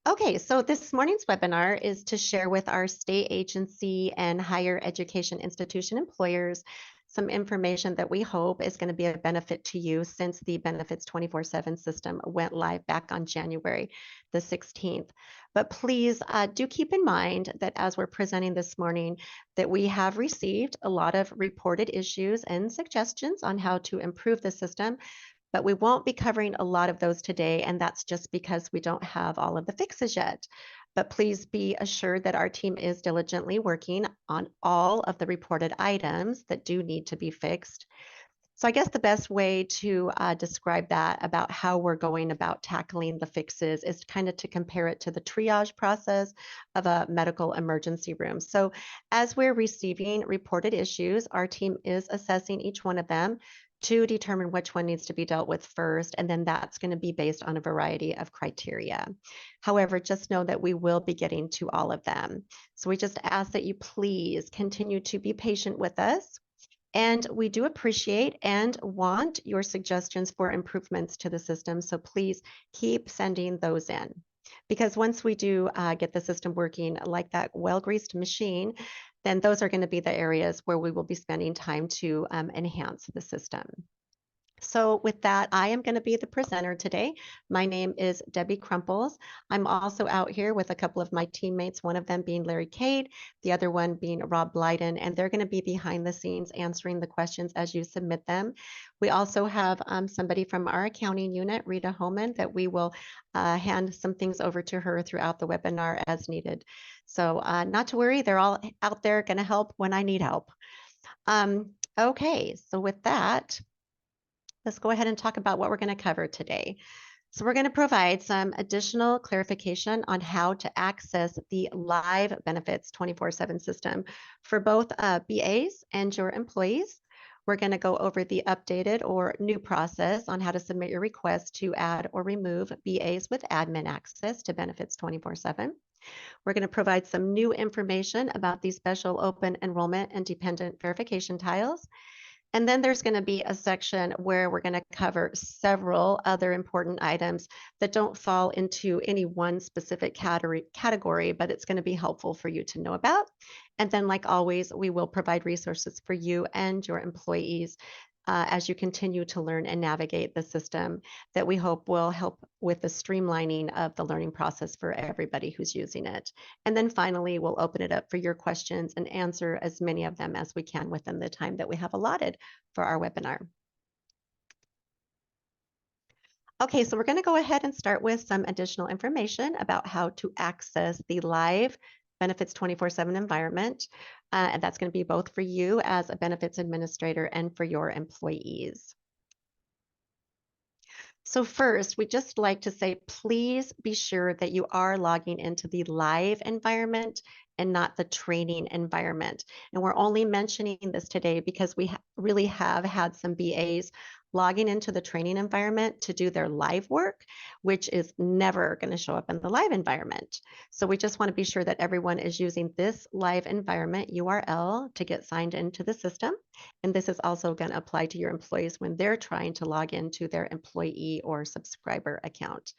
Okay, so this morning's webinar is to share with our state agency and higher education institution employers some information that we hope is going to be a benefit to you since the Benefits 24/7 system went live back on January the 16th. But please do keep in mind that as we're presenting this morning, that we have received a lot of reported issues and suggestions on how to improve the system, but we won't be covering a lot of those today, and that's just because we don't have all of the fixes yet. But please be assured that our team is diligently working on all of the reported items that do need to be fixed. So I guess the best way to describe that about how we're going about tackling the fixes is kind of to compare it to the triage process of a medical emergency room. So as we're receiving reported issues, our team is assessing each one of them to determine which one needs to be dealt with first, and then that's going to be based on a variety of criteria. However, just know that we will be getting to all of them. So we just ask that you please continue to be patient with us. And we do appreciate and want your suggestions for improvements to the system. So please keep sending those in. Because once we do get the system working like that well-greased machine, then those are going to be the areas where we will be spending time to enhance the system. So with that, I am going to be the presenter today. My name is Debbie Crumples. I'm also out here with a couple of my teammates, one of them being Larry Cade, the other one being Rob Blyden, and they're going to be behind the scenes answering the questions as you submit them. We also have somebody from our accounting unit, Rita Homan, that we will hand some things over to her throughout the webinar as needed. So not to worry, they're all out there going to help when I need help. Okay, so with that, let's go ahead and talk about what we're going to cover today. So we're going to provide some additional clarification on how to access the live benefits 24/7 system for both BAs and your employees. We're going to go over the updated or new process on how to submit your request to add or remove BAs with admin access to Benefits 24/7. We're going to provide some new information about the special open enrollment and dependent verification tiles. And then there's going to be a section where we're going to cover several other important items that don't fall into any one specific category, but it's going to be helpful for you to know about. And then, like always, we will provide resources for you and your employees as you continue to learn and navigate the system that we hope will help with the streamlining of the learning process for everybody who's using it. And then finally, we'll open it up for your questions and answer as many of them as we can within the time that we have allotted for our webinar. Okay, so we're going to go ahead and start with some additional information about how to access the live Benefits 24/7 environment. And that's going to be both for you as a benefits administrator and for your employees. So first, we'd just like to say, please be sure that you are logging into the live environment and not the training environment. And we're only mentioning this today because we really have had some BAs logging into the training environment to do their live work, which is never going to show up in the live environment. So we just want to be sure that everyone is using this live environment URL to get signed into the system. And this is also going to apply to your employees when they're trying to log into their employee or subscriber account.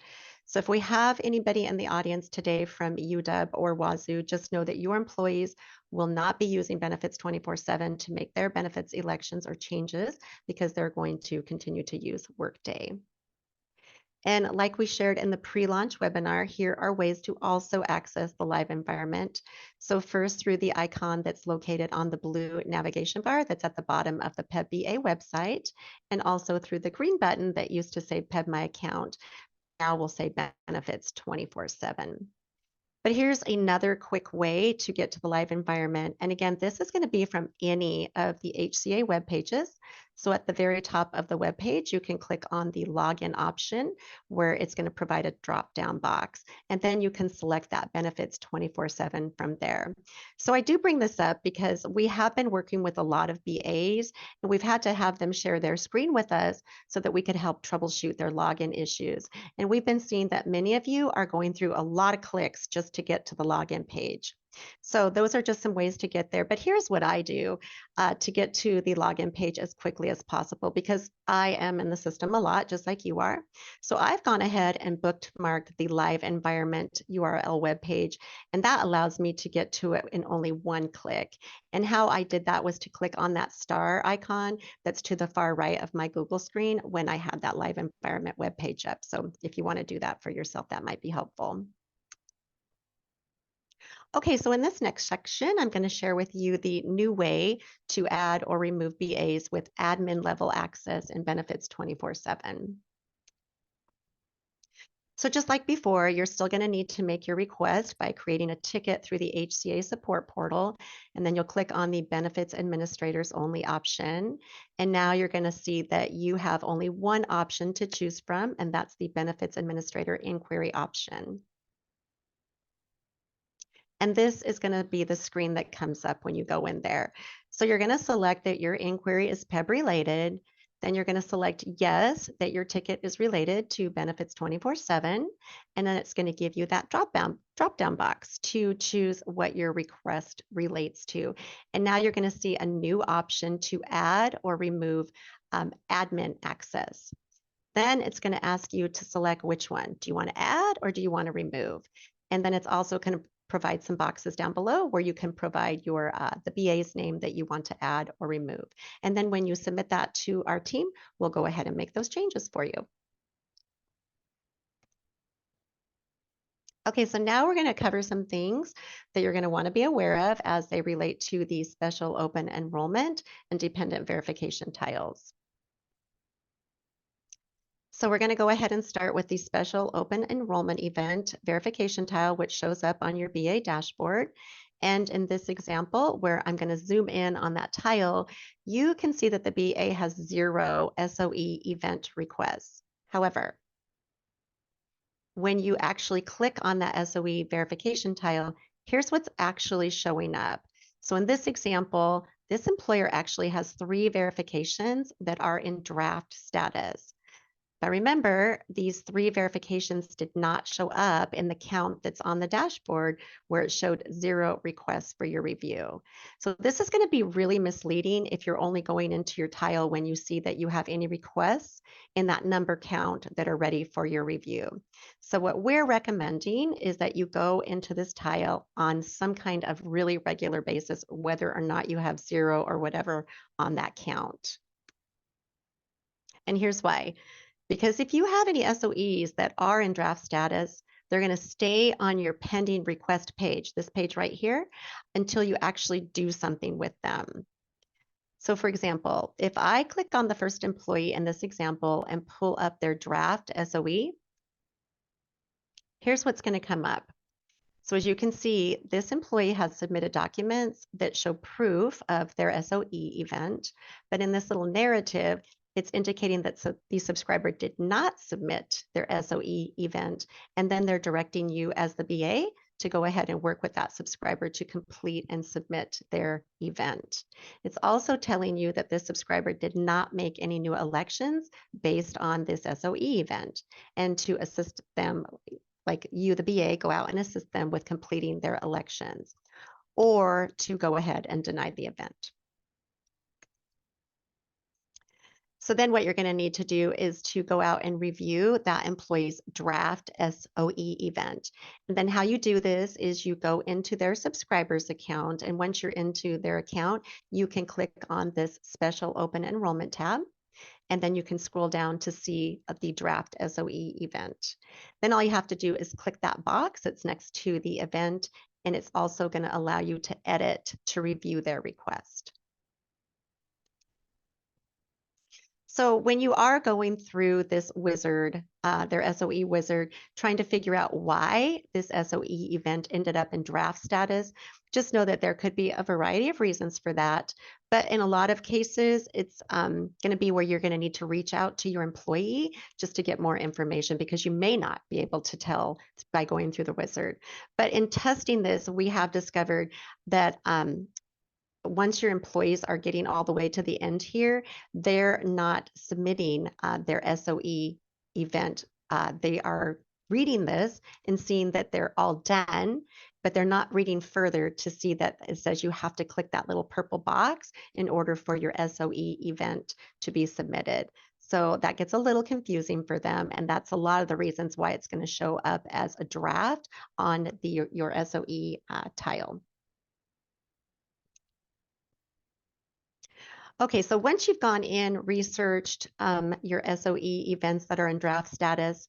So if we have anybody in the audience today from UW or Wazoo, just know that your employees will not be using Benefits 24/7 to make their benefits elections or changes because they're going to continue to use Workday. And like we shared in the pre-launch webinar, here are ways to also access the live environment. So first, through the icon that's located on the blue navigation bar that's at the bottom of the PEBB website, and also through the green button that used to say PEB My Account, now we'll say Benefits 24/7. But here's another quick way to get to the live environment. And again, this is going to be from any of the HCA web pages. So at the very top of the web page, you can click on the login option where it's going to provide a drop-down box. And then you can select that Benefits 24/7 from there. So I do bring this up because we have been working with a lot of BAs, and we've had to have them share their screen with us so that we could help troubleshoot their login issues. And we've been seeing that many of you are going through a lot of clicks just to get to the login page. So those are just some ways to get there. But here's what I do to get to the login page as quickly as possible because I am in the system a lot, just like you are. So I've gone ahead and bookmarked the live environment URL web page, and that allows me to get to it in only one click. And how I did that was to click on that star icon that's to the far right of my Google screen when I had that live environment web page up. So if you want to do that for yourself, that might be helpful. Okay, so in this next section, I'm going to share with you the new way to add or remove BAs with admin level access and benefits 24/7. So just like before, you're still going to need to make your request by creating a ticket through the HCA support portal, and then you'll click on the benefits administrators only option. And now you're going to see that you have only one option to choose from, and that's the benefits administrator inquiry option. And this is going to be the screen that comes up when you go in there. So you're going to select that your inquiry is PEB related. Then you're going to select yes, that your ticket is related to benefits 24/7. And then it's going to give you that drop down box to choose what your request relates to. And now you're going to see a new option to add or remove admin access. Then it's going to ask you to select which one. Do you want to add or do you want to remove? And then it's also going to provide some boxes down below where you can provide your the BA's name that you want to add or remove. And then when you submit that to our team, we'll go ahead and make those changes for you. Okay, so now we're going to cover some things that you're going to want to be aware of as they relate to the special open enrollment and dependent verification tiles. So we're going to go ahead and start with the special open enrollment event verification tile, which shows up on your BA dashboard. And in this example, where I'm going to zoom in on that tile, you can see that the BA has 0 SOE event requests. However, when you actually click on that SOE verification tile, here's what's actually showing up. So in this example, this employer actually has 3 verifications that are in draft status. But remember, these 3 verifications did not show up in the count that's on the dashboard where it showed 0 requests for your review. So this is going to be really misleading if you're only going into your tile when you see that you have any requests in that number count that are ready for your review. So what we're recommending is that you go into this tile on some kind of really regular basis, whether or not you have 0 or whatever on that count. And here's why. Because if you have any SOEs that are in draft status, they're going to stay on your pending request page, this page right here, until you actually do something with them. So for example, if I click on the first employee in this example and pull up their draft SOE, here's what's going to come up. So as you can see, this employee has submitted documents that show proof of their SOE event, but in this little narrative, it's indicating that the subscriber did not submit their SOE event, and then they're directing you as the BA to go ahead and work with that subscriber to complete and submit their event. It's also telling you that this subscriber did not make any new elections based on this SOE event, and to assist them, like you, the BA, go out and assist them with completing their elections, or to go ahead and deny the event. So then what you're going to need to do is to go out and review that employee's draft SOE event. And then how you do this is you go into their subscribers account. And once you're into their account, you can click on this special open enrollment tab. And then you can scroll down to see the draft SOE event. Then all you have to do is click that box that's next to the event. And it's also going to allow you to edit to review their request. So when you are going through this wizard, their SOE wizard, trying to figure out why this SOE event ended up in draft status, just know that there could be a variety of reasons for that. But in a lot of cases, it's going to be where you're going to need to reach out to your employee just to get more information because you may not be able to tell by going through the wizard. But in testing this, we have discovered that once your employees are getting all the way to the end here, they're not submitting their SOE event. They are reading this and seeing that they're all done. but they're not reading further to see that it says you have to click that little purple box in order for your SOE event to be submitted. So that gets a little confusing for them, and that's a lot of the reasons why it's going to show up as a draft on your SOE tile. Okay, so once you've gone in, researched your SOE events that are in draft status,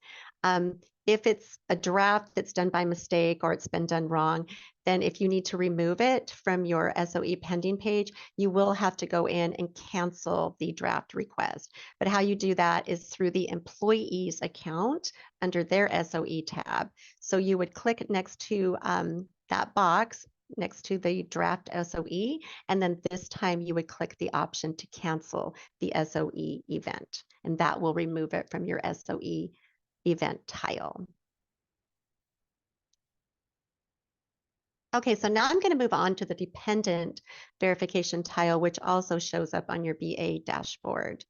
if it's a draft that's done by mistake or it's been done wrong, then if you need to remove it from your SOE pending page, you will have to go in and cancel the draft request. But how you do that is through the employee's account under their SOE tab. So you would click next to that box next to the draft SOE, and then this time you would click the option to cancel the SOE event, and that will remove it from your SOE event tile. Okay, so now I'm going to move on to the dependent verification tile, which also shows up on your BA dashboard.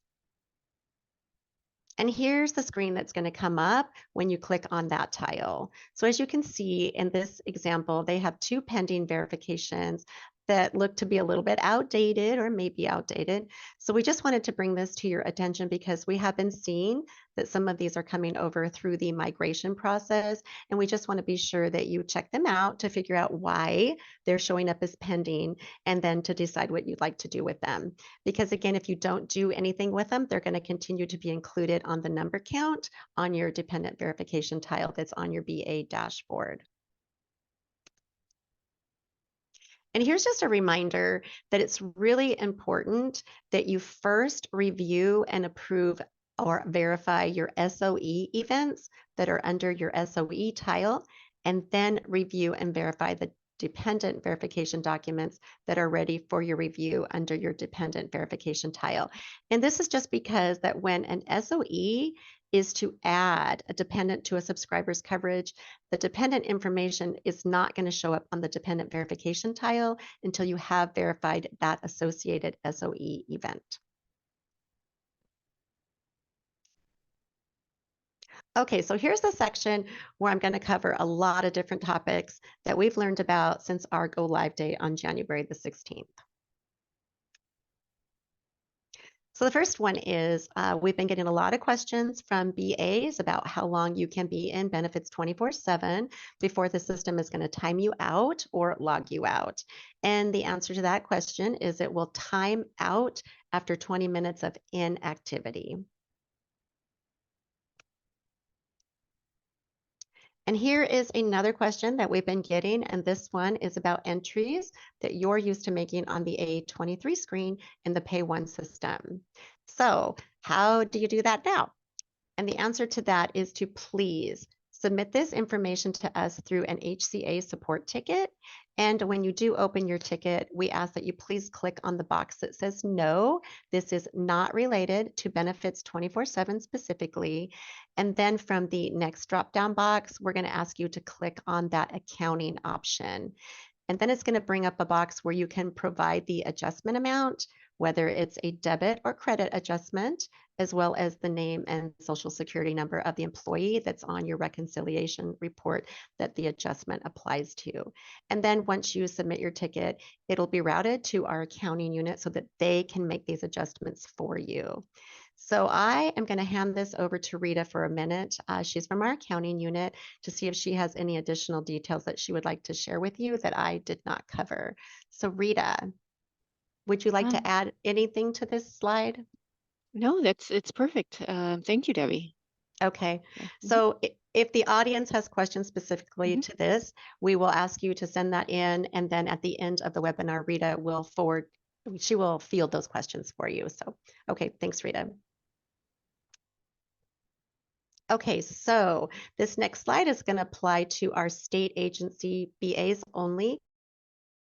And here's the screen that's going to come up when you click on that tile. So as you can see in this example, they have two pending verifications that look to be a little bit outdated or maybe outdated. So we just wanted to bring this to your attention because we have been seeing that some of these are coming over through the migration process. And we just want to be sure that you check them out to figure out why they're showing up as pending and then to decide what you'd like to do with them. Because again, if you don't do anything with them, they're going to continue to be included on the number count on your dependent verification tile that's on your BA dashboard. And here's just a reminder that it's really important that you first review and approve or verify your SOE events that are under your SOE tile, and then review and verify the dependent verification documents that are ready for your review under your dependent verification tile. And this is just because that when an SOE is to add a dependent to a subscriber's coverage, the dependent information is not going to show up on the dependent verification tile until you have verified that associated SOE event. Okay, so here's the section where I'm going to cover a lot of different topics that we've learned about since our go live date on January the 16th. So the first one is we've been getting a lot of questions from BAs about how long you can be in benefits 24/7 before the system is going to time you out or log you out. And the answer to that question is it will time out after 20 minutes of inactivity. And here is another question that we've been getting, and this one is about entries that you're used to making on the A23 screen in the Pay 1 system. So how do you do that now? And the answer to that is to please submit this information to us through an HCA support ticket. And when you do open your ticket, we ask that you please click on the box that says no, this is not related to benefits 24/7 specifically. And then from the next drop-down box, we're going to ask you to click on that accounting option. And then it's going to bring up a box where you can provide the adjustment amount, whether it's a debit or credit adjustment, as well as the name and social security number of the employee that's on your reconciliation report that the adjustment applies to. And then once you submit your ticket, it'll be routed to our accounting unit so that they can make these adjustments for you. So I am going to hand this over to Rita for a minute. She's from our accounting unit to see if she has any additional details that she would like to share with you that I did not cover. So Rita, would you like to add anything to this slide? No, it's perfect. Thank you, Debbie. Okay, so if the audience has questions specifically to this, we will ask you to send that in, and then at the end of the webinar, Rita will she will field those questions for you. So, okay, thanks, Rita. Okay, so this next slide is going to apply to our state agency BAs only.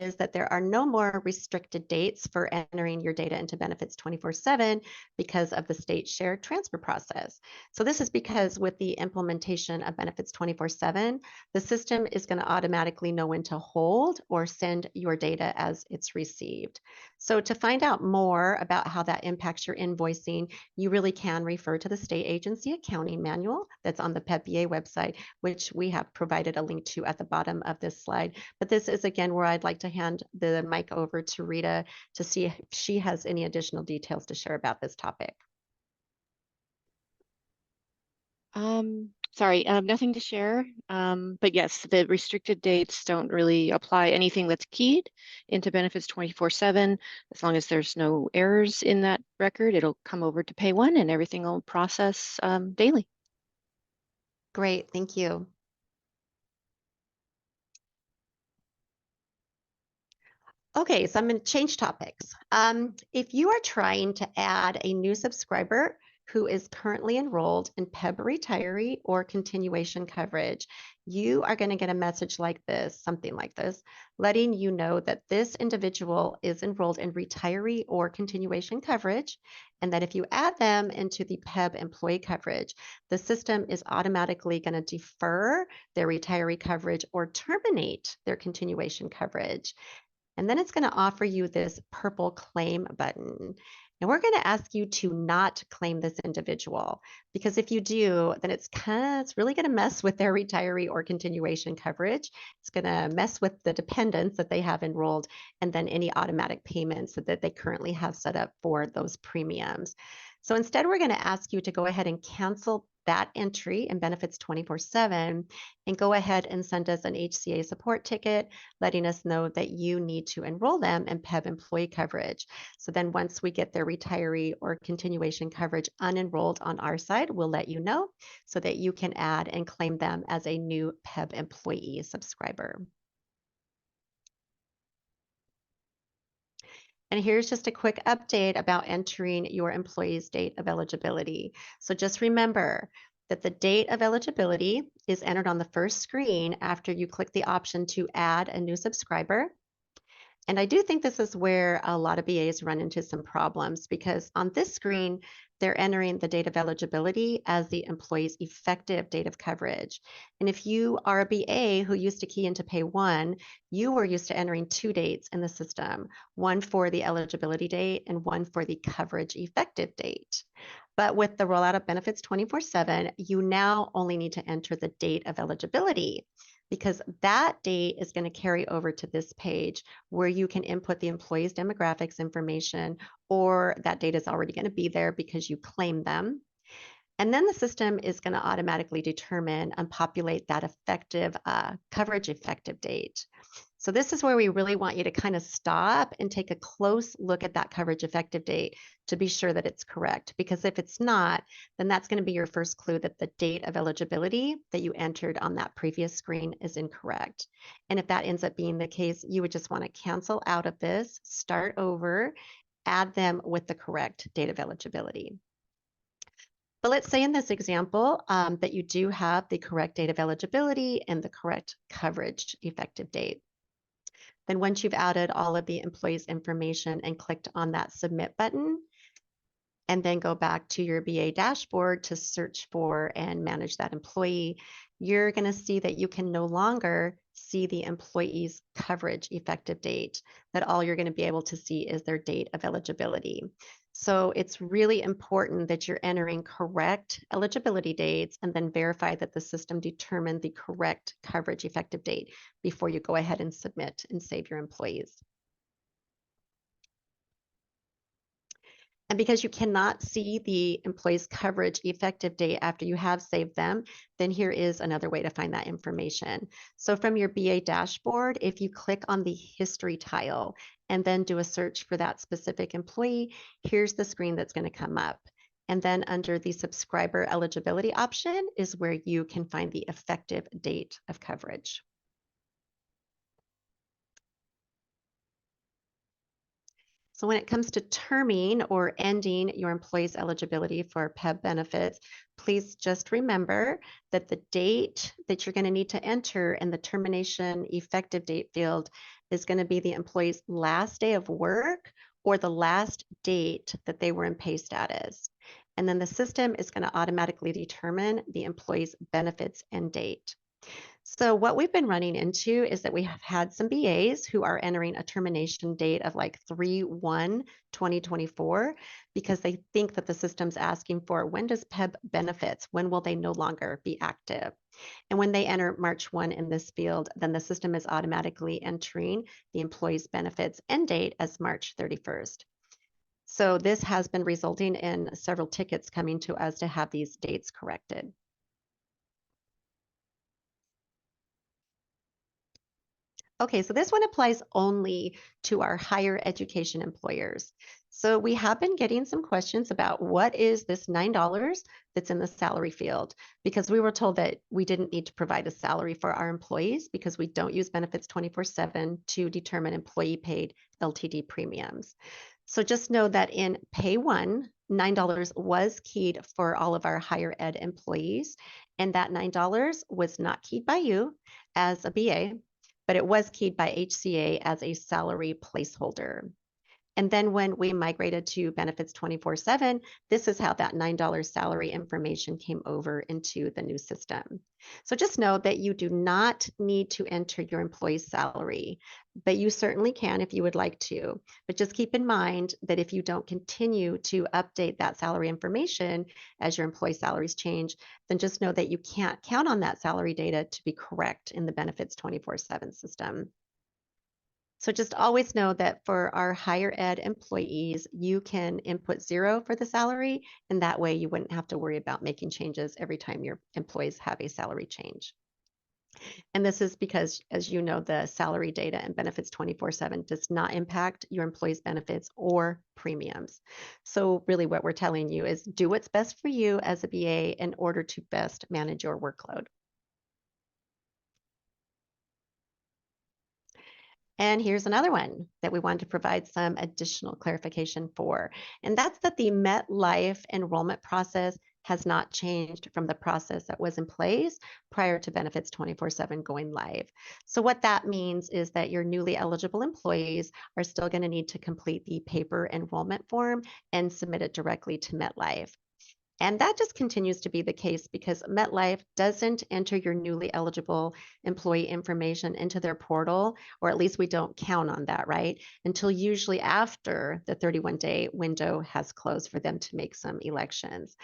Is that there are no more restricted dates for entering your data into benefits 24/7 because of the state shared transfer process. So this is because with the implementation of benefits 24/7, the system is going to automatically know when to hold or send your data as it's received. So to find out more about how that impacts your invoicing, you really can refer to the state agency accounting manual that's on the PEBBA website, which we have provided a link to at the bottom of this slide. But this is again where I'd like to hand the mic over to Rita to see if she has any additional details to share about this topic. Sorry, nothing to share. But yes, the restricted dates don't really apply. Anything that's keyed into benefits 24/7, as long as there's no errors in that record, it'll come over to pay one and everything will process daily. Great, thank you. Okay, so I'm going to change topics. If you are trying to add a new subscriber who is currently enrolled in PEBB retiree or continuation coverage, you are going to get a message like this, something like this, letting you know that this individual is enrolled in retiree or continuation coverage, and that if you add them into the PEBB employee coverage, the system is automatically going to defer their retiree coverage or terminate their continuation coverage. And then it's going to offer you this purple claim button. And we're going to ask you to not claim this individual, because if you do, then it's really going to mess with their retiree or continuation coverage. It's going to mess with the dependents that they have enrolled, and then any automatic payments that they currently have set up for those premiums. So instead, we're going to ask you to go ahead and cancel that entry in benefits 24/7 and go ahead and send us an HCA support ticket letting us know that you need to enroll them in PEBB employee coverage. So then once we get their retiree or continuation coverage unenrolled on our side, we'll let you know so that you can add and claim them as a new PEBB employee subscriber. And here's just a quick update about entering your employee's date of eligibility. So just remember that the date of eligibility is entered on the first screen after you click the option to add a new subscriber. And I do think this is where a lot of BAs run into some problems, because on this screen, they're entering the date of eligibility as the employee's effective date of coverage. And if you are a BA who used to key into pay one, you were used to entering two dates in the system, one for the eligibility date and one for the coverage effective date. But with the rollout of benefits 24/7, you now only need to enter the date of eligibility, because that date is going to carry over to this page where you can input the employee's demographics information, or that data is already going to be there because you claim them. And then the system is going to automatically determine and populate that effective coverage effective date. So this is where we really want you to kind of stop and take a close look at that coverage effective date to be sure that it's correct. Because if it's not, then that's going to be your first clue that the date of eligibility that you entered on that previous screen is incorrect. And if that ends up being the case, you would just want to cancel out of this, start over, add them with the correct date of eligibility. But let's say in this example that you do have the correct date of eligibility and the correct coverage effective date. Then once you've added all of the employee's information and clicked on that submit button, and then go back to your BA dashboard to search for and manage that employee, you're going to see that you can no longer see the employee's coverage effective date, that all you're going to be able to see is their date of eligibility. So it's really important that you're entering correct eligibility dates and then verify that the system determined the correct coverage effective date before you go ahead and submit and save your employees. And because you cannot see the employee's coverage effective date after you have saved them, then here is another way to find that information. So from your BA dashboard, if you click on the history tile and then do a search for that specific employee, here's the screen that's going to come up. And then under the subscriber eligibility option is where you can find the effective date of coverage. So when it comes to terming or ending your employee's eligibility for PEBB benefits, please just remember that the date that you're going to need to enter in the termination effective date field is going to be the employee's last day of work or the last date that they were in pay status. And then the system is going to automatically determine the employee's benefits end date. So what we've been running into is that we have had some BAs who are entering a termination date of like 3/1/2024 because they think that the system's asking for when does PEB benefits, when will they no longer be active? And when they enter March 1 in this field, then the system is automatically entering the employee's benefits end date as March 31st. So this has been resulting in several tickets coming to us to have these dates corrected. Okay, so this one applies only to our higher education employers. So we have been getting some questions about what is this $9 that's in the salary field, because we were told that we didn't need to provide a salary for our employees because we don't use benefits 24/7 to determine employee paid LTD premiums. So just know that in pay one, $9 was keyed for all of our higher ed employees, and that $9 was not keyed by you as a BA, but it was keyed by HCA as a salary placeholder. And then when we migrated to benefits 24/7, this is how that $9 salary information came over into the new system. So just know that you do not need to enter your employee's salary, but you certainly can if you would like to. But just keep in mind that if you don't continue to update that salary information as your employee salaries change, then just know that you can't count on that salary data to be correct in the benefits 24/7 system. So just always know that for our higher ed employees, you can input 0 for the salary, and that way you wouldn't have to worry about making changes every time your employees have a salary change. And this is because, as you know, the salary data and benefits 24/7 does not impact your employees' benefits or premiums. So really what we're telling you is do what's best for you as a BA in order to best manage your workload. And here's another one that we wanted to provide some additional clarification for, and that's that the MetLife enrollment process has not changed from the process that was in place prior to Benefits 24/7 going live. So what that means is that your newly eligible employees are still going to need to complete the paper enrollment form and submit it directly to MetLife. And that just continues to be the case because MetLife doesn't enter your newly eligible employee information into their portal, or at least we don't count on that, right? Until usually after the 31-day window has closed for them to make some elections.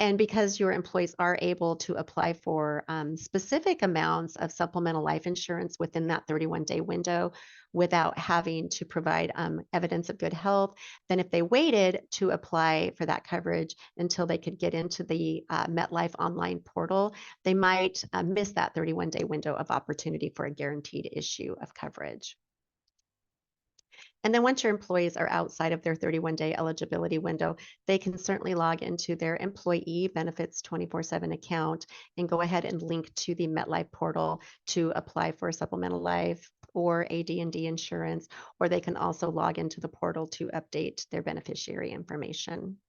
And because your employees are able to apply for specific amounts of supplemental life insurance within that 31-day window without having to provide evidence of good health, then if they waited to apply for that coverage until they could get into the MetLife online portal, they might miss that 31-day window of opportunity for a guaranteed issue of coverage. And then once your employees are outside of their 31-day eligibility window, they can certainly log into their employee benefits 24/7 account and go ahead and link to the MetLife portal to apply for supplemental life or AD&D insurance, or they can also log into the portal to update their beneficiary information.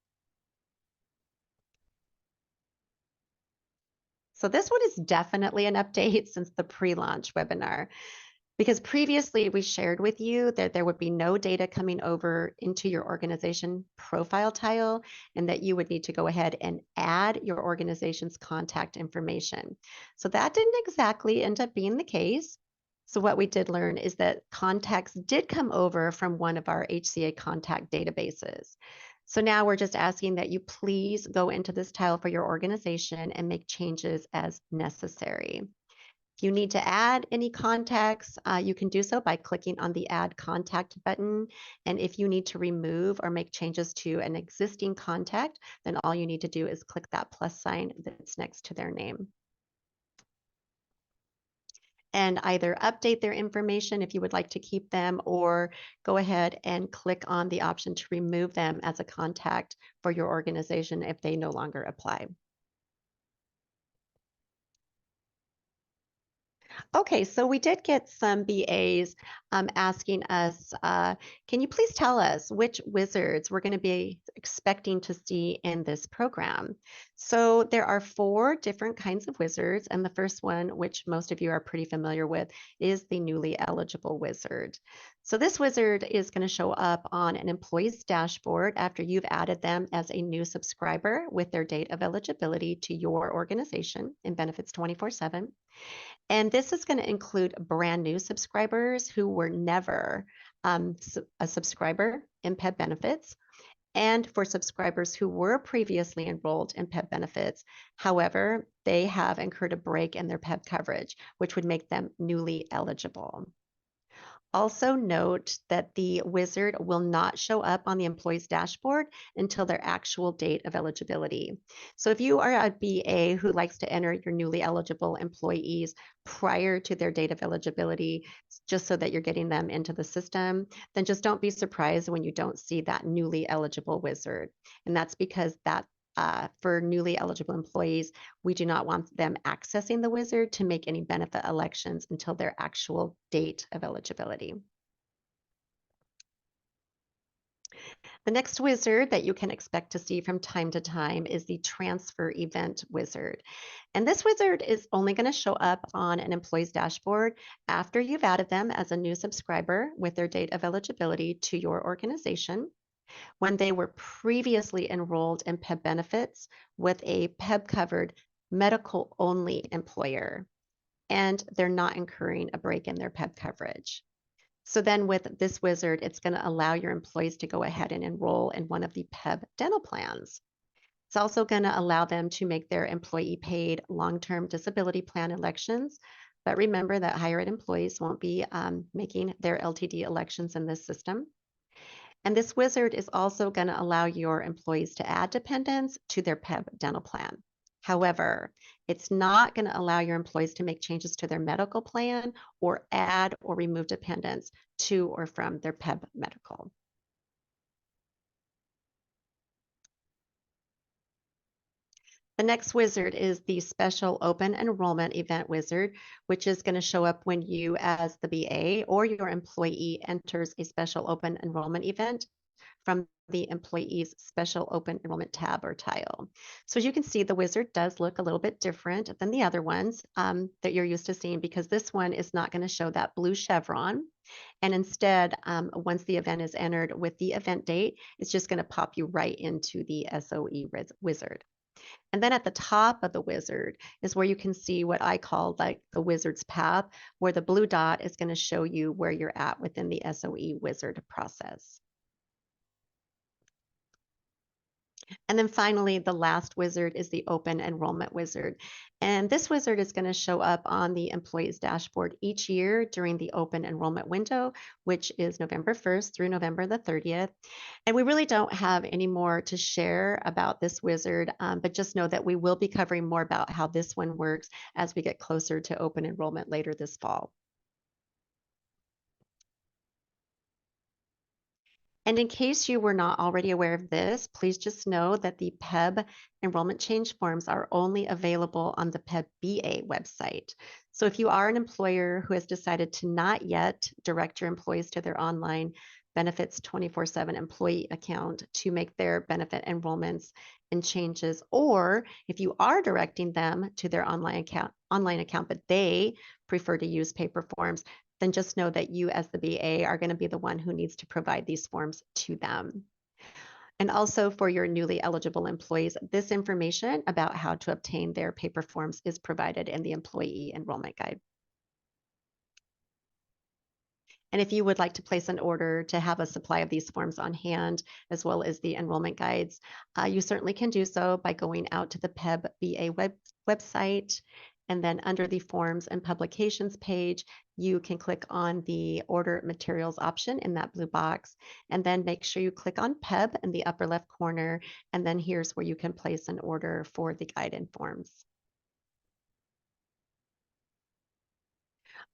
So this one is definitely an update since the pre-launch webinar. Because previously we shared with you that there would be no data coming over into your organization profile tile and that you would need to go ahead and add your organization's contact information. So that didn't exactly end up being the case. So what we did learn is that contacts did come over from one of our HCA contact databases. So now we're just asking that you please go into this tile for your organization and make changes as necessary. If you need to add any contacts, you can do so by clicking on the Add Contact button. And if you need to remove or make changes to an existing contact, then all you need to do is click that plus sign that's next to their name. And either update their information if you would like to keep them, or go ahead and click on the option to remove them as a contact for your organization if they no longer apply. Okay, so we did get some BAs asking us, can you please tell us which wizards we're going to be expecting to see in this program? So there are 4 different kinds of wizards, and the first one, which most of you are pretty familiar with, is the newly eligible wizard. So this wizard is going to show up on an employee's dashboard after you've added them as a new subscriber with their date of eligibility to your organization in Benefits 24/7. And this is going to include brand new subscribers who were never a subscriber in PEB benefits, and for subscribers who were previously enrolled in PEB benefits. However, they have incurred a break in their PEB coverage, which would make them newly eligible. Also note that the wizard will not show up on the employee's dashboard until their actual date of eligibility. So if you are a BA who likes to enter your newly eligible employees prior to their date of eligibility, just so that you're getting them into the system, then just don't be surprised when you don't see that newly eligible wizard. And that's because for newly eligible employees, we do not want them accessing the wizard to make any benefit elections until their actual date of eligibility. The next wizard that you can expect to see from time to time is the transfer event wizard. And this wizard is only going to show up on an employee's dashboard after you've added them as a new subscriber with their date of eligibility to your organization, when they were previously enrolled in PEB benefits with a PEB covered medical only employer, and they're not incurring a break in their PEB coverage. So then with this wizard, it's going to allow your employees to go ahead and enroll in one of the PEB dental plans. It's also going to allow them to make their employee paid long-term disability plan elections. But remember that higher ed employees won't be making their LTD elections in this system. And this wizard is also going to allow your employees to add dependents to their PEB dental plan. However, it's not going to allow your employees to make changes to their medical plan or add or remove dependents to or from their PEB medical. The next wizard is the special open enrollment event wizard, which is going to show up when you, as the BA or your employee, enters a special open enrollment event from the employee's special open enrollment tab or tile. So as you can see, the wizard does look a little bit different than the other ones that you're used to seeing, because this one is not going to show that blue chevron. And instead, once the event is entered with the event date, it's just going to pop you right into the SOE wizard. And then at the top of the wizard is where you can see what I call like the wizard's path, where the blue dot is going to show you where you're at within the SOE wizard process. And then finally, the last wizard is the open enrollment wizard. And this wizard is going to show up on the employee's dashboard each year during the open enrollment window, which is November 1st through November the 30th. And we really don't have any more to share about this wizard, but just know that we will be covering more about how this one works as we get closer to open enrollment later this fall. And in case you were not already aware of this, please just know that the PEB enrollment change forms are only available on the PEBB website. So if you are an employer who has decided to not yet direct your employees to their online Benefits 24/7 employee account to make their benefit enrollments and changes, or if you are directing them to their online account, but they prefer to use paper forms, then just know that you as the BA are going to be the one who needs to provide these forms to them. And also for your newly eligible employees, this information about how to obtain their paper forms is provided in the employee enrollment guide. And if you would like to place an order to have a supply of these forms on hand, as well as the enrollment guides, you certainly can do so by going out to the PEBB website. And then under the forms and publications page, you can click on the order materials option in that blue box, and then make sure you click on PEB in the upper left corner. And then here's where you can place an order for the guide and forms.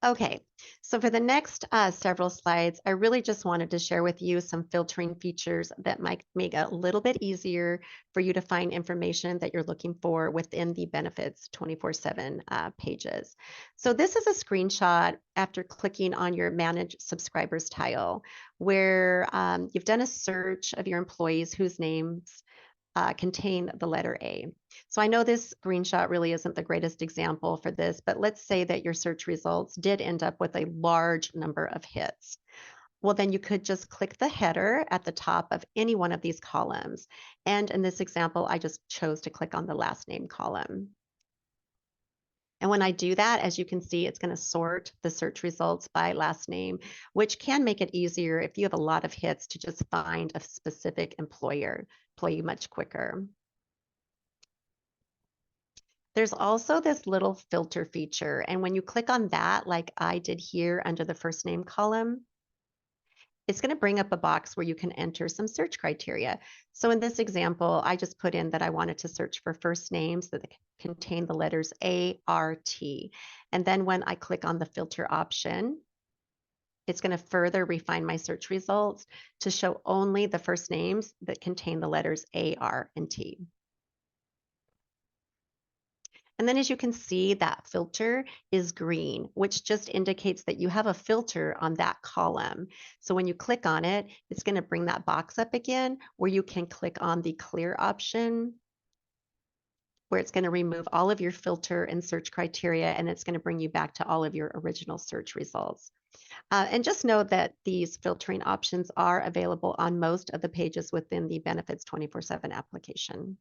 Okay, so for the next several slides, I really just wanted to share with you some filtering features that might make it a little bit easier for you to find information that you're looking for within the Benefits 24/7 pages. So this is a screenshot after clicking on your Manage Subscribers tile, where you've done a search of your employees whose names contain the letter A. So I know this screenshot really isn't the greatest example for this, but let's say that your search results did end up with a large number of hits. well, then you could just click the header at the top of any one of these columns. And in this example, I just chose to click on the last name column. And when I do that, as you can see, it's going to sort the search results by last name, which can make it easier if you have a lot of hits to just find a specific employee much quicker. There's also this little filter feature. And when you click on that, like I did here under the first name column, it's going to bring up a box where you can enter some search criteria. So in this example, I just put in that I wanted to search for first names that contain the letters A, R, T. And then when I click on the filter option, it's going to further refine my search results to show only the first names that contain the letters A, R, and T. And then as you can see, that filter is green, which just indicates that you have a filter on that column. So when you click on it, it's going to bring that box up again where you can click on the clear option, where it's going to remove all of your filter and search criteria, and it's going to bring you back to all of your original search results. And just know that these filtering options are available on most of the pages within the Benefits 24/7 application.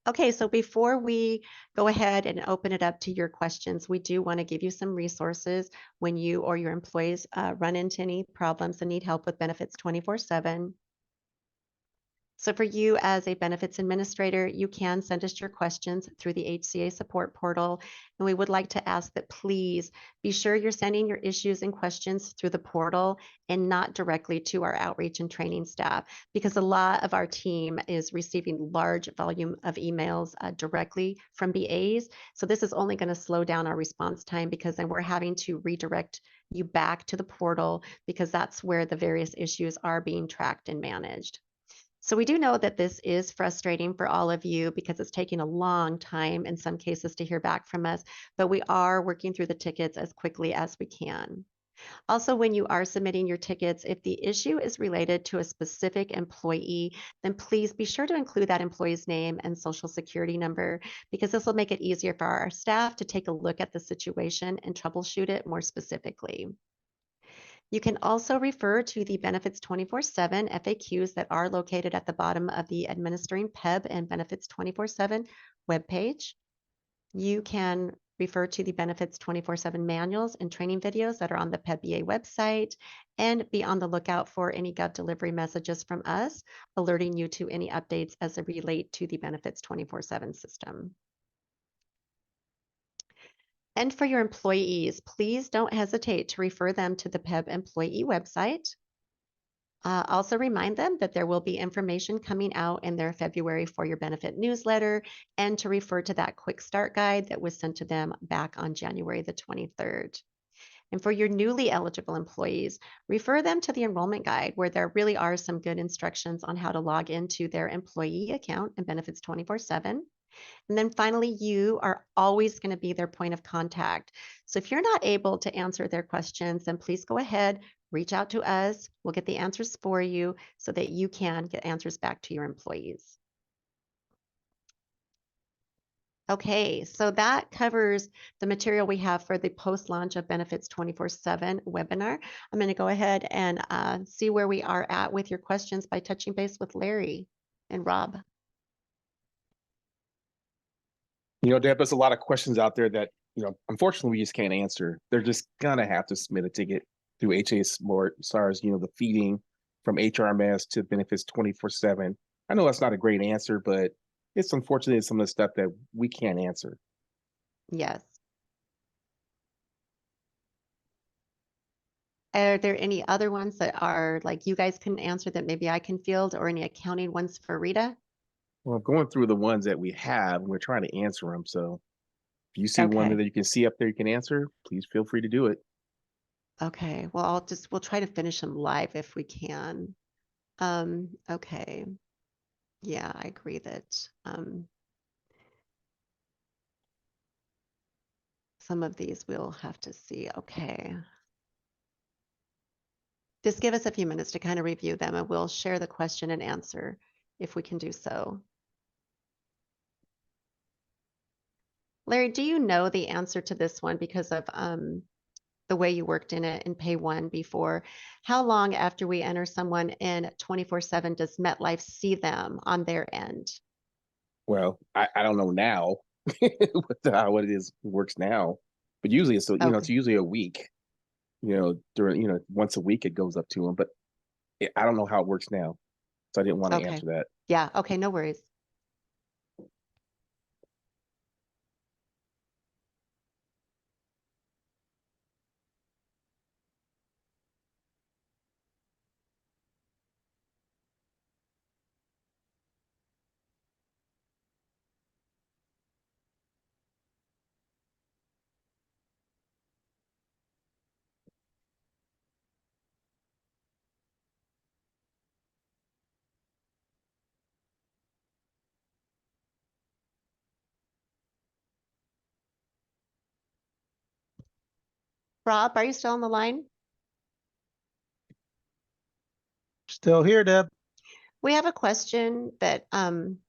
Okay, so before we go ahead and open it up to your questions, we do want to give you some resources when you or your employees run into any problems and need help with Benefits 24/7. So for you as a benefits administrator, you can send us your questions through the HCA support portal. And we would like to ask that please be sure you're sending your issues and questions through the portal and not directly to our outreach and training staff, because a lot of our team is receiving large volume of emails directly from BAs. So this is only going to slow down our response time, because then we're having to redirect you back to the portal, because that's where the various issues are being tracked and managed. So we do know that this is frustrating for all of you, because it's taking a long time in some cases to hear back from us, but we are working through the tickets as quickly as we can. Also, when you are submitting your tickets, if the issue is related to a specific employee, then please be sure to include that employee's name and social security number, because this will make it easier for our staff to take a look at the situation and troubleshoot it more specifically. You can also refer to the Benefits 24/7 FAQs that are located at the bottom of the Administering PEB and Benefits 24/7 webpage. You can refer to the Benefits 24/7 manuals and training videos that are on the PEBBA website, and be on the lookout for any Gov delivery messages from us, alerting you to any updates as they relate to the Benefits 24/7 system. And for your employees, please don't hesitate to refer them to the PEB employee website. Also remind them that there will be information coming out in their February for Your Benefit newsletter, and to refer to that quick start guide that was sent to them back on January the 23rd. And for your newly eligible employees, refer them to the enrollment guide, where there really are some good instructions on how to log into their employee account and Benefits 24/7. And then finally, you are always going to be their point of contact. So if you're not able to answer their questions, then please go ahead, reach out to us. We'll get the answers for you so that you can get answers back to your employees. Okay, so that covers the material we have for the post-launch of Benefits 24/7 webinar. I'm going to go ahead and see where we are at with your questions by touching base with Larry and Rob. Deb, there's a lot of questions out there that, unfortunately we just can't answer. They're just gonna have to submit a ticket through HAS more SARS, the feeding from HRMS to Benefits 24/7. I know that's not a great answer, but it's unfortunate some of the stuff that we can't answer. Yes. Are there any other ones that are like you guys can answer that maybe I can field, or any accounting ones for Rita? Well, going through the ones that we have, we're trying to answer them. So if you see one Okay. that you can see up there you can answer, please feel free to do it. Okay. Well, we'll try to finish them live if we can. Okay. Yeah, I agree that some of these we'll have to see. Okay. Just give us a few minutes to kind of review them, and we'll share the question and answer if we can do so. Larry, do you know the answer to this one because of the way you worked in it in Pay One before. How long after we enter someone in 24/7 does MetLife see them on their end? Well, I don't know now how it is works now, but usually it's Okay. it's usually a week. During once a week it goes up to them, but I don't know how it works now, so I didn't want to Okay. answer that. Yeah. Okay. No worries. Rob, are you still on the line? Still here, Deb. We have a question that from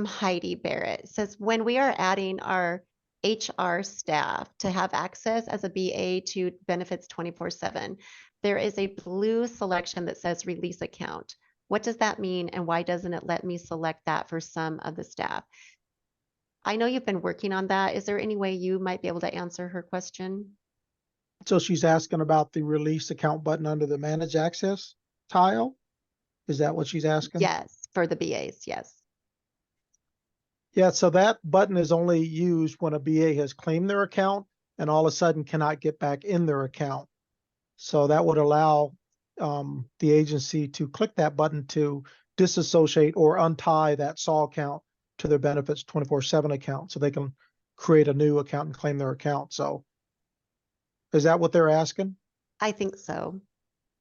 Heidi Barrett. It says, when we are adding our HR staff to have access as a BA to benefits 24/7, there is a blue selection that says release account. What does that mean, and why doesn't it let me select that for some of the staff? I know you've been working on that. Is there any way you might be able to answer her question? So she's asking about the release account button under the manage access tile. Is that what she's asking? Yes, for the BAs, yes. Yeah, so that button is only used when a BA has claimed their account and all of a sudden cannot get back in their account. So that would allow the agency to click that button to disassociate or untie that SAW account to their benefits 24/7 account so they can create a new account and claim their account. So is that what they're asking? I think so.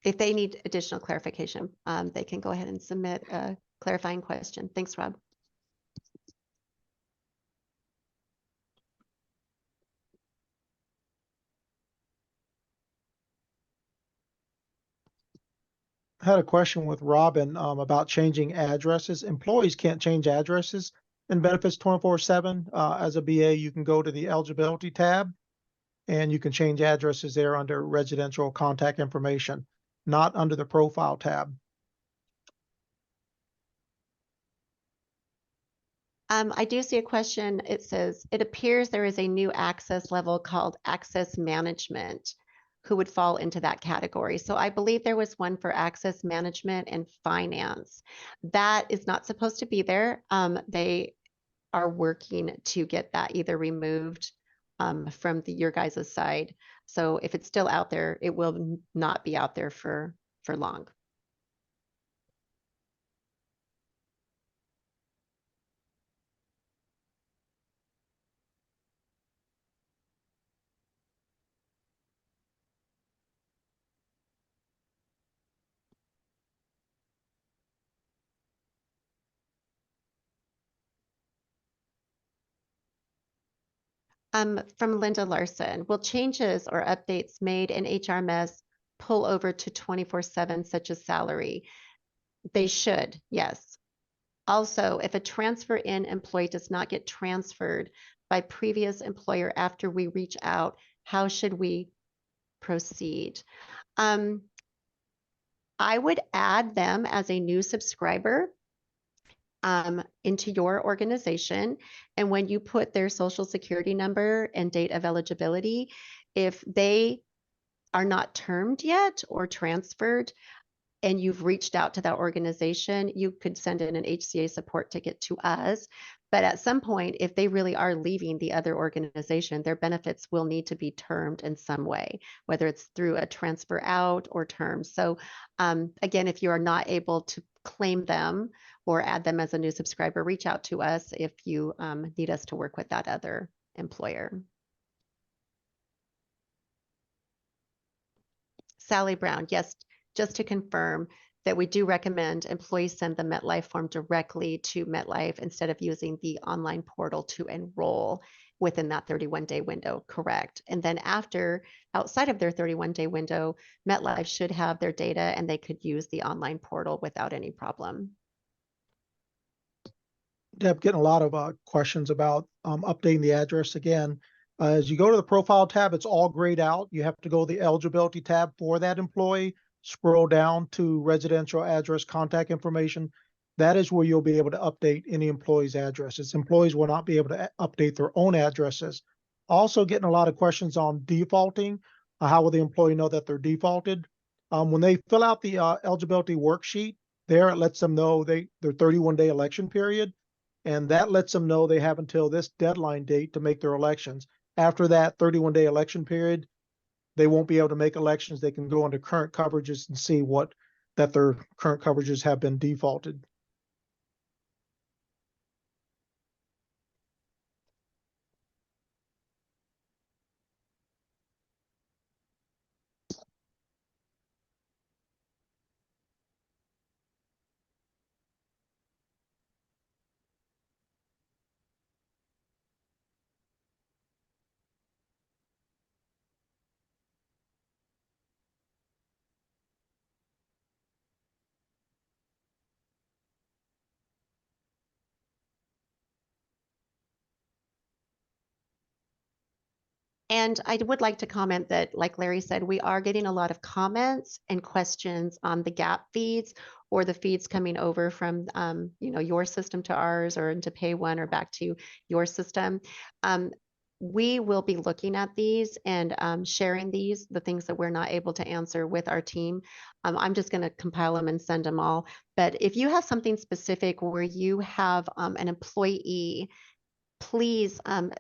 If they need additional clarification, they can go ahead and submit a clarifying question. Thanks, Rob. I had a question with Robin about changing addresses. Employees can't change addresses in benefits 24/7. As a BA, you can go to the eligibility tab and you can change addresses there under residential contact information, not under the profile tab. I do see a question. It says, it appears there is a new access level called access management who would fall into that category. So I believe there was one for access management and finance. That is not supposed to be there. They are working to get that either removed from your guys' side. So if it's still out there, it will not be out there for long. From Linda Larson, will changes or updates made in HRMS pull over to 24/7, such as salary? They should, yes. Also, if a transfer in employee does not get transferred by previous employer after we reach out, how should we proceed? I would add them as a new subscriber into your organization. And when you put their social security number and date of eligibility, if they are not termed yet or transferred, and you've reached out to that organization, you could send in an HCA support ticket to us. But at some point, if they really are leaving the other organization, their benefits will need to be termed in some way, whether it's through a transfer out or term. So again, if you are not able to claim them or add them as a new subscriber, reach out to us if you need us to work with that other employer. Sally Brown, yes, just to confirm that we do recommend employees send the MetLife form directly to MetLife instead of using the online portal to enroll within that 31-day window, correct? And then outside of their 31-day window, MetLife should have their data and they could use the online portal without any problem. Deb, getting a lot of questions about updating the address again. As you go to the profile tab, it's all grayed out. You have to go to the eligibility tab for that employee, scroll down to residential address contact information. That is where you'll be able to update any employee's addresses. Employees will not be able to update their own addresses. Also getting a lot of questions on defaulting. How will the employee know that they're defaulted? When they fill out the eligibility worksheet, there it lets them know their 31-day election period, and that lets them know they have until this deadline date to make their elections. After that 31-day election period, they won't be able to make elections. They can go into current coverages and see that their current coverages have been defaulted. And I would like to comment that, like Larry said, we are getting a lot of comments and questions on the gap feeds or the feeds coming over from, your system to ours or into Pay One or back to your system. We will be looking at these and sharing the things that we're not able to answer with our team. I'm just going to compile them and send them all. But if you have something specific where you have an employee, please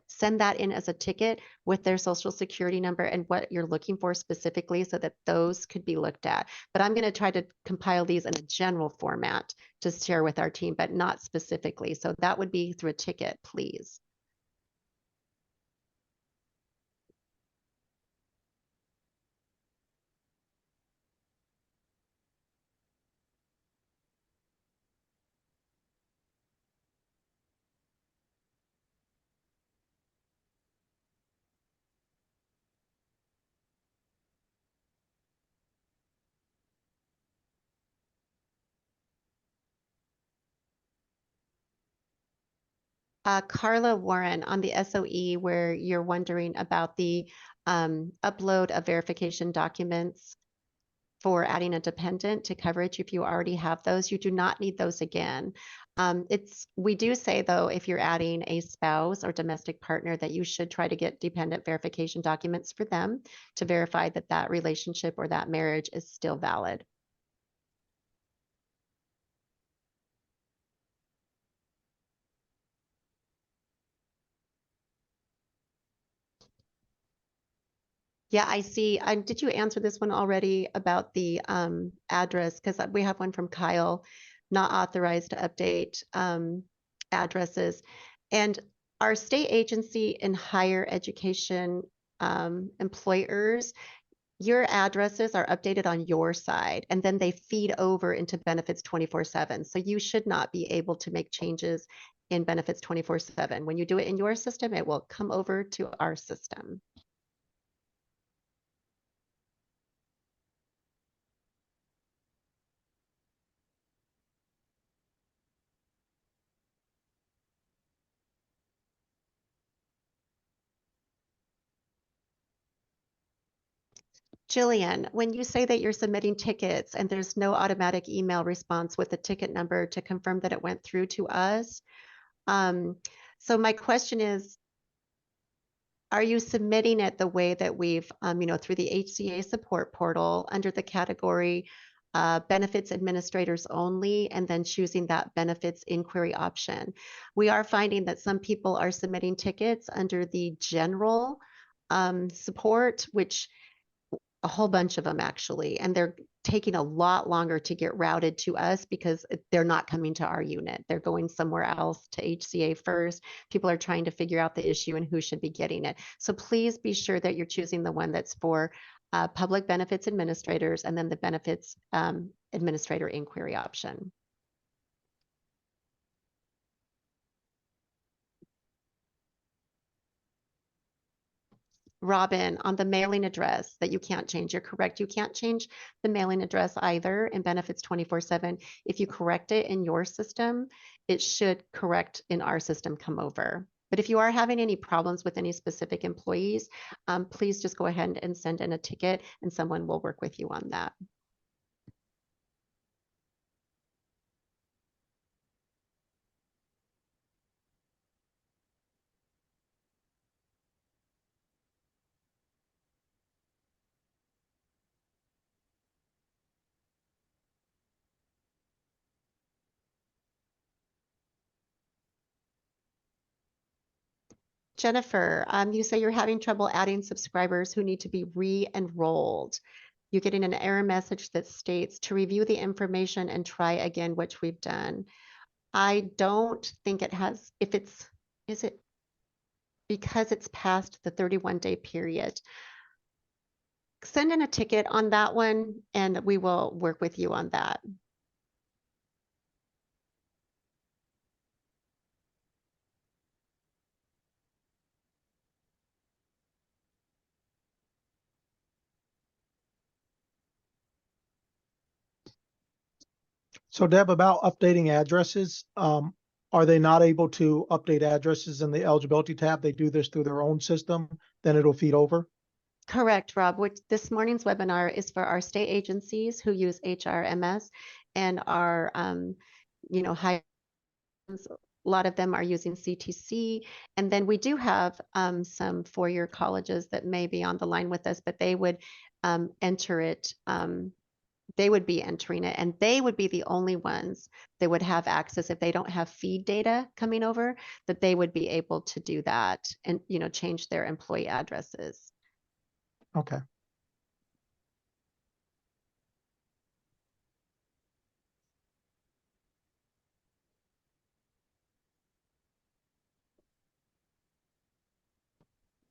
send that in as a ticket with their social security number and what you're looking for specifically so that those could be looked at. But I'm going to try to compile these in a general format to share with our team, but not specifically. So that would be through a ticket, please. Carla Warren on the SOE, where you're wondering about the upload of verification documents for adding a dependent to coverage. If you already have those, you do not need those again. We do say though, if you're adding a spouse or domestic partner, that you should try to get dependent verification documents for them to verify that that relationship or that marriage is still valid. Yeah, I see. Did you answer this one already about the address? Because we have one from Kyle, not authorized to update addresses. And our state agency and higher education employers, your addresses are updated on your side, and then they feed over into benefits 24/7. So you should not be able to make changes in benefits 24/7. When you do it in your system, it will come over to our system. Jillian, when you say that you're submitting tickets and there's no automatic email response with the ticket number to confirm that it went through to us, so my question is, are you submitting it the way that we've, through the HCA support portal under the category benefits administrators only, and then choosing that benefits inquiry option? We are finding that some people are submitting tickets under the general support, which a whole bunch of them actually, and they're taking a lot longer to get routed to us because they're not coming to our unit. They're going somewhere else to HCA first. People are trying to figure out the issue and who should be getting it. So please be sure that you're choosing the one that's for public benefits administrators and then the benefits administrator inquiry option. Robin, on the mailing address that you can't change, you're correct. You can't change the mailing address either in benefits 24/7. If you correct it in your system, it should correct in our system come over. But if you are having any problems with any specific employees, please just go ahead and send in a ticket and someone will work with you on that. Jennifer, you say you're having trouble adding subscribers who need to be re-enrolled. You're getting an error message that states to review the information and try again, which we've done. I don't think it has, is it because it's past the 31-day period? Send in a ticket on that one and we will work with you on that. So Deb, about updating addresses, are they not able to update addresses in the eligibility tab? They do this through their own system, then it'll feed over? Correct, Rob. Which this morning's webinar is for our state agencies who use HRMS and our, high. A lot of them are using CTC. And then we do have some four-year colleges that may be on the line with us, but they would enter it. They would be entering it and they would be the only ones that would have access if they don't have feed data coming over, that they would be able to do that and, change their employee addresses. Okay.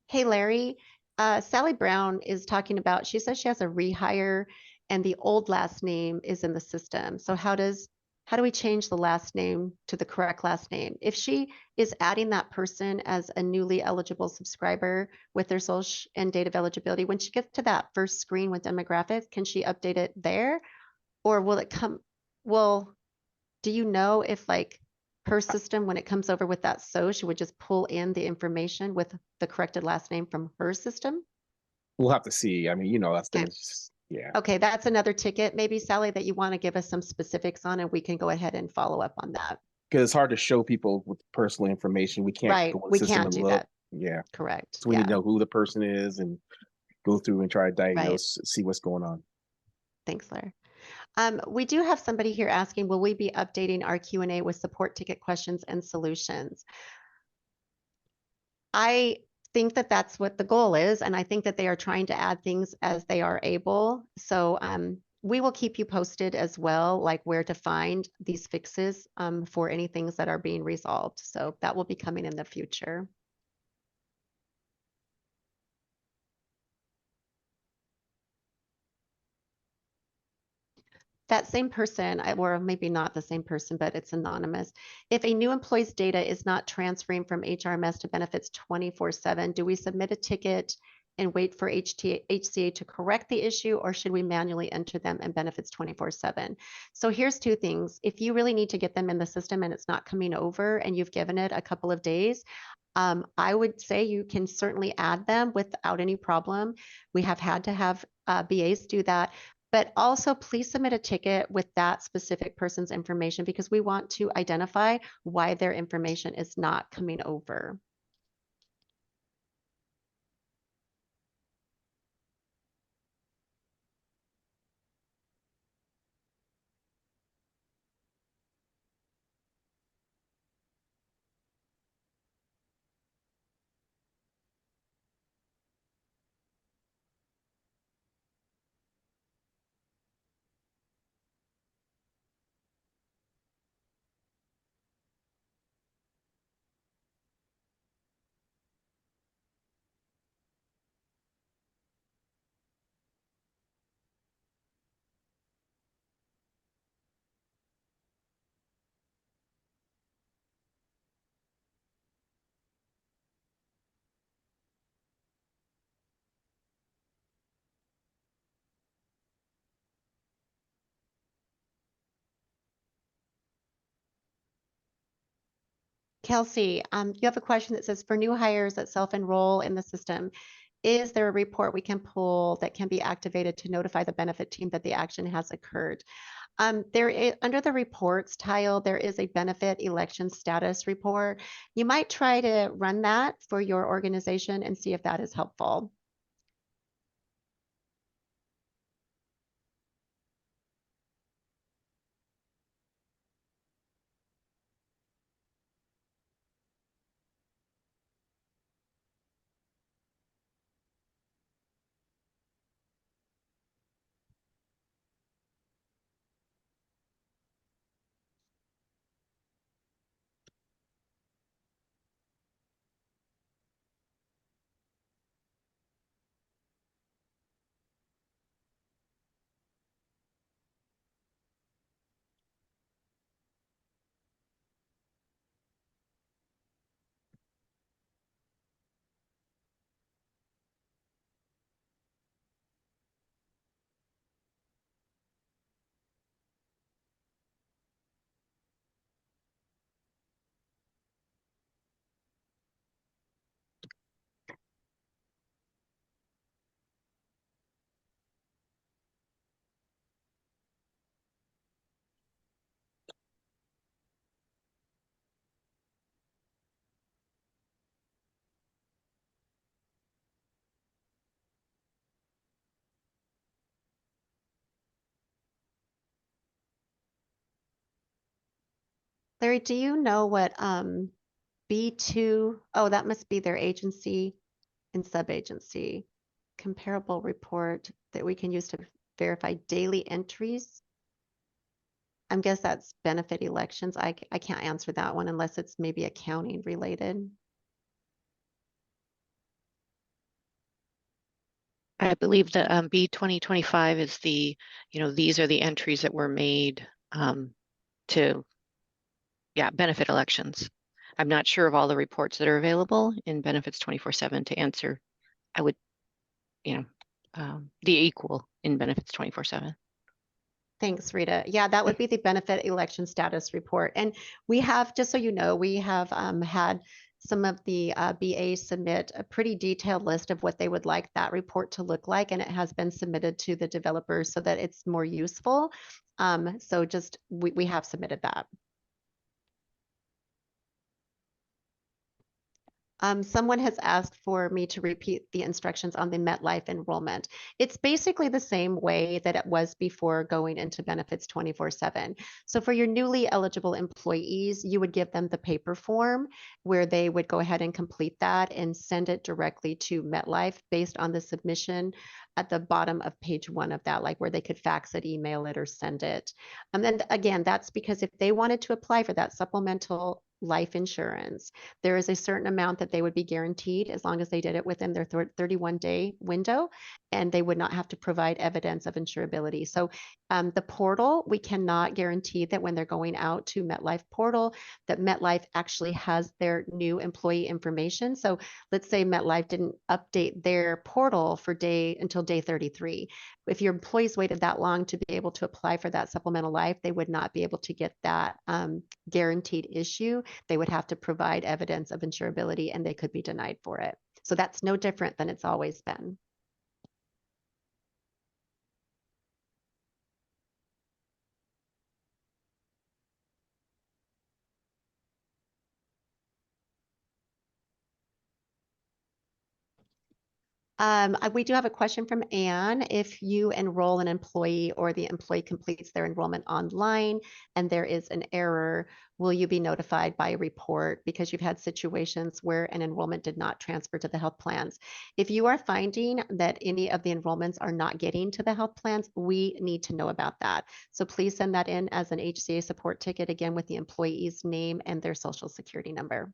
Hey, Larry, Sally Brown is talking about, she says she has a rehire and the old last name is in the system. So how do we change the last name to the correct last name? If she is adding that person as a newly eligible subscriber with their social and date of eligibility, when she gets to that first screen with demographics, can she update it there? Or will it come, do you know if like her system, when it comes over with that she would just pull in the information with the corrected last name from her system? We'll have to see. I mean, that's Okay. yeah. Okay, that's another ticket, maybe Sally, that you want to give us some specifics on, and we can go ahead and follow up on that. Because it's hard to show people with personal information. We can't Right, go in the we system can't and do look. that. Yeah. Correct. So we Yeah, need to know who the person is and go through and try to right. diagnose, see what's going on. Thanks, Larry. We do have somebody here asking, will we be updating our Q&A with support ticket questions and solutions? I think that that's what the goal is, and I think that they are trying to add things as they are able. So we will keep you posted as well, like where to find these fixes for any things that are being resolved. So that will be coming in the future. That same person, or maybe not the same person, but it's anonymous. If a new employee's data is not transferring from HRMS to benefits 24/7, do we submit a ticket and wait for HCA to correct the issue, or should we manually enter them in benefits 24/7? So here's two things. If you really need to get them in the system and it's not coming over and you've given it a couple of days, I would say you can certainly add them without any problem. We have had to have BAs do that. But also please submit a ticket with that specific person's information because we want to identify why their information is not coming over. Kelsey, you have a question that says, for new hires that self-enroll in the system, is there a report we can pull that can be activated to notify the benefit team that the action has occurred? Under the reports tile, there is a benefit election status report. You might try to run that for your organization and see if that is helpful. Larry, do you know what B2, oh, that must be their agency and sub-agency comparable report that we can use to verify daily entries? I guess that's benefit elections. I can't answer that one unless it's maybe accounting related. I believe that B 2025 is the, these are the entries that were made to, benefit elections. I'm not sure of all the reports that are available in benefits 24/7 to answer. I would, the equal in benefits 24/7. Thanks, Rita. Yeah, that would be the benefit election status report. And we have, just so you know, we have had some of the BAs submit a pretty detailed list of what they would like that report to look like, and it has been submitted to the developers so that it's more useful. So just, we have submitted that. Someone has asked for me to repeat the instructions on the MetLife enrollment. It's basically the same way that it was before going into benefits 24/7. So for your newly eligible employees, you would give them the paper form where they would go ahead and complete that and send it directly to MetLife based on the submission at the bottom of page 1 of that, like where they could fax it, email it, or send it. And then again, that's because if they wanted to apply for that supplemental life insurance, there is a certain amount that they would be guaranteed as long as they did it within their 31-day window, and they would not have to provide evidence of insurability. So the portal, we cannot guarantee that when they're going out to MetLife portal, that MetLife actually has their new employee information. So let's say MetLife didn't update their portal for until day 33. If your employees waited that long to be able to apply for that supplemental life, they would not be able to get that guaranteed issue. They would have to provide evidence of insurability and they could be denied for it. So that's no different than it's always been. We do have a question from Anne. If you enroll an employee or the employee completes their enrollment online and there is an error, will you be notified by a report because you've had situations where an enrollment did not transfer to the health plans? If you are finding that any of the enrollments are not getting to the health plans, we need to know about that. So please send that in as an HCA support ticket, again, with the employee's name and their social security number.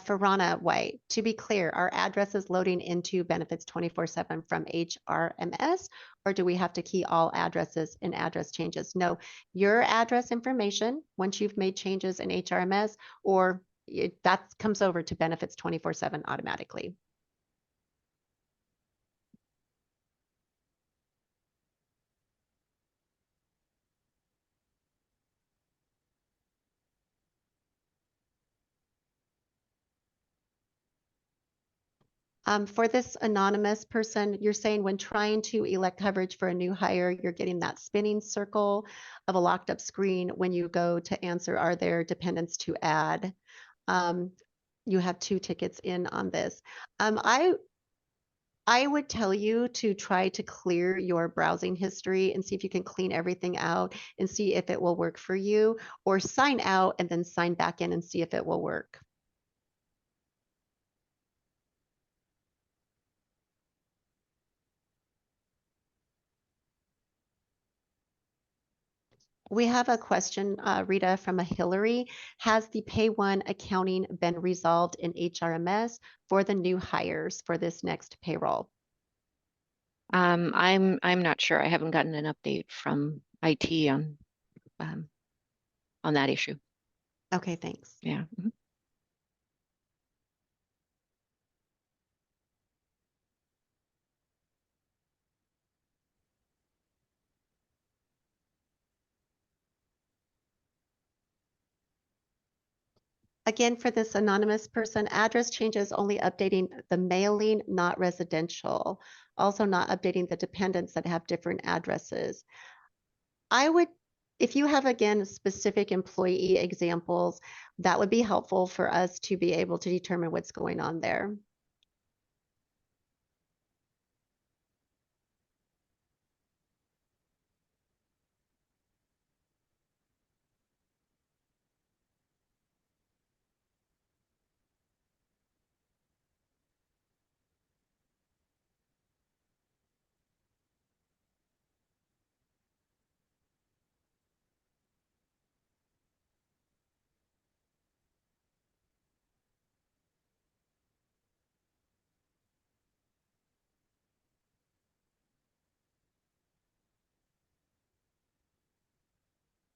For Rana White, to be clear, are addresses loading into benefits 24/7 from HRMS, or do we have to key all addresses in address changes? No, your address information, once you've made changes in HRMS, or that comes over to benefits 24/7 automatically. For this anonymous person, you're saying when trying to elect coverage for a new hire, you're getting that spinning circle of a locked up screen when you go to answer, are there dependents to add? You have 2 tickets in on this. I would tell you to try to clear your browsing history and see if you can clean everything out and see if it will work for you, or sign out and then sign back in and see if it will work. We have a question, Rita, from a Hillary. Has the Pay One accounting been resolved in HRMS for the new hires for this next payroll? I'm not sure. I haven't gotten an update from IT on that issue. Okay, thanks. Yeah. Mhm. Again, for this anonymous person, address changes only updating the mailing, not residential. Also not updating the dependents that have different addresses. I would, if you have, again, specific employee examples, that would be helpful for us to be able to determine what's going on there.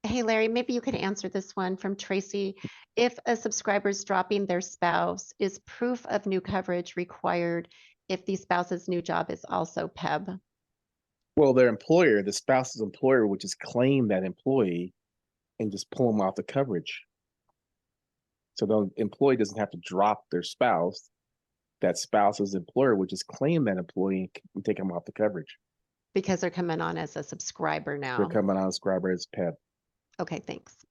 Hey, Larry, maybe you could answer this one from Tracy. If a subscriber is dropping their spouse, is proof of new coverage required if the spouse's new job is also PEB? Well, their employer, the spouse's employer, would just claim that employee and just pull them off the coverage. So the employee doesn't have to drop their spouse. That spouse's employer would just claim that employee and take them off the coverage. Because they're coming on as a subscriber now. They're coming on subscriber as PEB. Okay, thanks.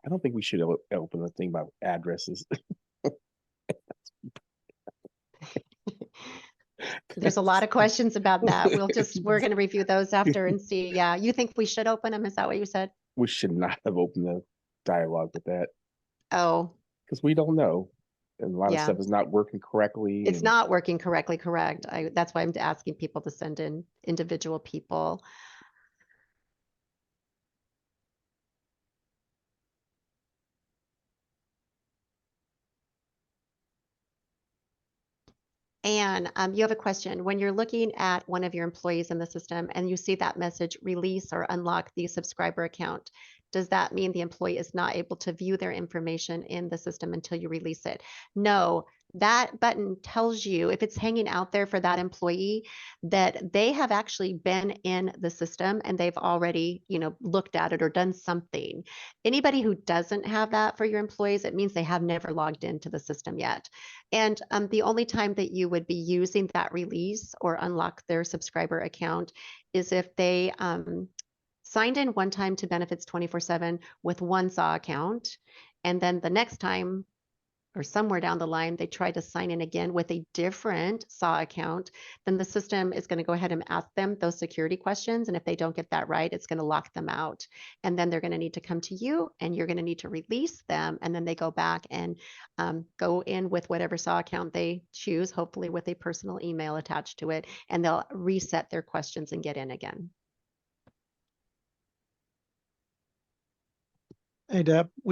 I don't think we should open the thing about addresses. There's a lot of questions about that. We're going to review those after and see. Yeah, you think we should open them? Is that what you said? We should not have opened the dialogue with that Oh, because we don't know. And a lot of Yeah. stuff is not working correctly. it's and not working correctly, correct. That's why I'm asking people to send in individual people. And you have a question. When you're looking at one of your employees in the system and you see that message, release or unlock the subscriber account, does that mean the employee is not able to view their information in the system until you release it? No, that button tells you, if it's hanging out there for that employee, that they have actually been in the system and they've already, looked at it or done something. Anybody who doesn't have that for your employees, it means they have never logged into the system yet. And the only time that you would be using that release or unlock their subscriber account is if they signed in one time to benefits 24/7 with one SAW account. And then the next time or somewhere down the line, they try to sign in again with a different SAW account, then the system is going to go ahead and ask them those security questions. And if they don't get that right, it's going to lock them out. And then they're going to need to come to you and you're going to need to release them. And then they go back and go in with whatever SAW account they choose, hopefully with a personal email attached to it, and they'll reset their questions and get in again. Hey, Deb, we